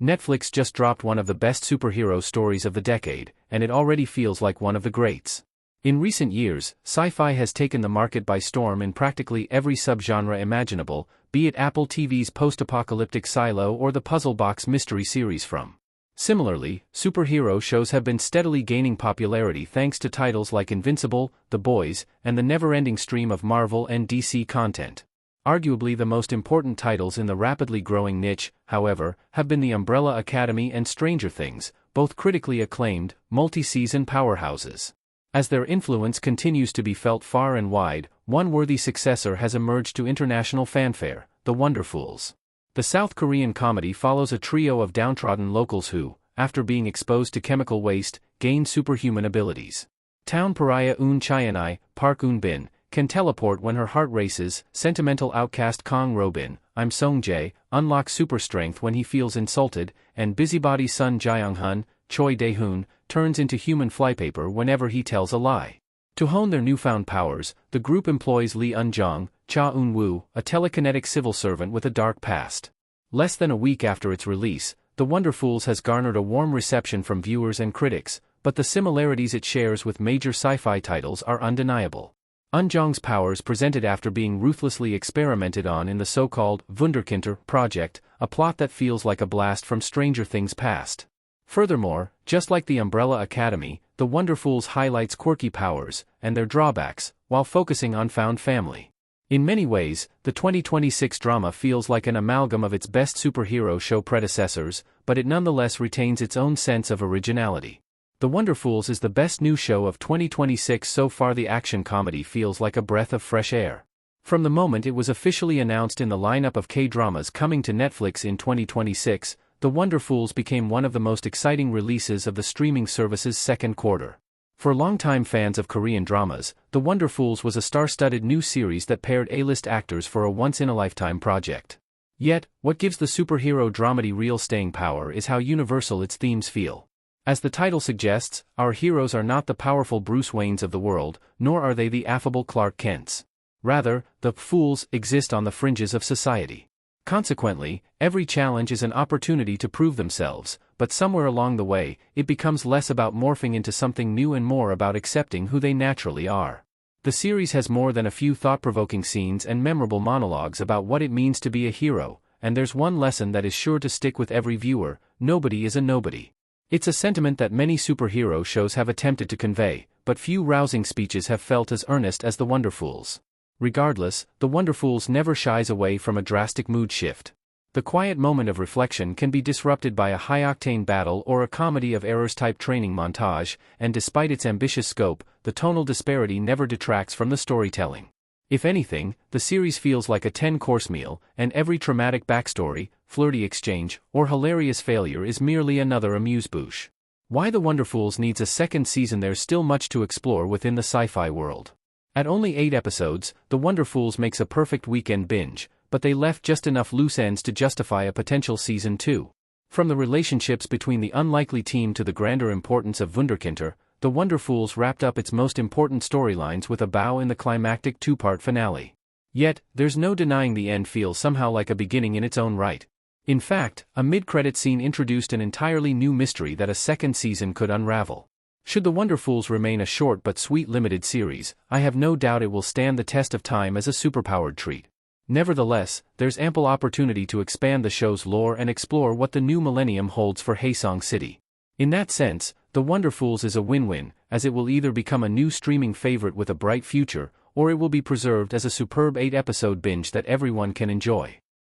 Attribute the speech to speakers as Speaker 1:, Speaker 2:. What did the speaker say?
Speaker 1: Netflix just dropped one of the best superhero stories of the decade, and it already feels like one of the greats. In recent years, sci-fi has taken the market by storm in practically every subgenre imaginable, be it Apple TV's post-apocalyptic Silo or the Puzzle Box mystery series from. Similarly, superhero shows have been steadily gaining popularity thanks to titles like Invincible, The Boys, and the never-ending stream of Marvel and DC content. Arguably the most important titles in the rapidly growing niche, however, have been The Umbrella Academy and Stranger Things, both critically acclaimed, multi-season powerhouses. As their influence continues to be felt far and wide, one worthy successor has emerged to international fanfare, The Wonderfools. The South Korean comedy follows a trio of downtrodden locals who, after being exposed to chemical waste, gain superhuman abilities. Town pariah Eun Chae-ai, Park Eun-bin, can teleport when her heart races. Sentimental outcast Kang Robin, I'm Song-jae, unlocks super strength when he feels insulted, and busybody son Jae-young-hun, Choi Dae-hoon, turns into human flypaper whenever he tells a lie. To hone their newfound powers, the group employs Lee Eun-jong, Cha Eun-woo, a telekinetic civil servant with a dark past. Less than a week after its release, The Wonderfools has garnered a warm reception from viewers and critics, but the similarities it shares with major sci-fi titles are undeniable. Eun-jong's powers presented after being ruthlessly experimented on in the so-called Wunderkinder project, a plot that feels like a blast from Stranger Things past. Furthermore, just like The Umbrella Academy, The Wonderfools highlights quirky powers and their drawbacks, while focusing on found family. In many ways, the 2026 drama feels like an amalgam of its best superhero show predecessors, but it nonetheless retains its own sense of originality. The Wonderfools is the best new show of 2026 so far. The action comedy feels like a breath of fresh air. From the moment it was officially announced in the lineup of K-dramas coming to Netflix in 2026, The Wonderfools became one of the most exciting releases of the streaming service's second quarter. For longtime fans of Korean dramas, The Wonderfools was a star-studded new series that paired A-list actors for a once-in-a-lifetime project. Yet, what gives the superhero dramedy real staying power is how universal its themes feel. As the title suggests, our heroes are not the powerful Bruce Waynes of the world, nor are they the affable Clark Kents. Rather, the fools exist on the fringes of society. Consequently, every challenge is an opportunity to prove themselves, but somewhere along the way, it becomes less about morphing into something new and more about accepting who they naturally are. The series has more than a few thought-provoking scenes and memorable monologues about what it means to be a hero, and there's one lesson that is sure to stick with every viewer: nobody is a nobody. It's a sentiment that many superhero shows have attempted to convey, but few rousing speeches have felt as earnest as The Wonderfools. Regardless, The Wonderfools never shies away from a drastic mood shift. The quiet moment of reflection can be disrupted by a high-octane battle or a comedy of errors-type training montage, and despite its ambitious scope, the tonal disparity never detracts from the storytelling. If anything, the series feels like a 10-course meal, and every traumatic backstory, flirty exchange, or hilarious failure is merely another amuse-bouche. Why The Wonderfools needs a second season? There's still much to explore within the sci-fi world. At only 8 episodes, The Wonderfools makes a perfect weekend binge, but they left just enough loose ends to justify a potential season 2. From the relationships between the unlikely team to the grander importance of Wunderkinder, The Wonderfools wrapped up its most important storylines with a bow in the climactic 2-part finale. Yet, there's no denying the end feels somehow like a beginning in its own right. In fact, a mid-credit scene introduced an entirely new mystery that a second season could unravel. Should The Wonderfools remain a short but sweet limited series, I have no doubt it will stand the test of time as a superpowered treat. Nevertheless, there's ample opportunity to expand the show's lore and explore what the new millennium holds for Haesong City. In that sense, The Wonderfools is a win-win, as it will either become a new streaming favorite with a bright future, or it will be preserved as a superb 8-episode binge that everyone can enjoy.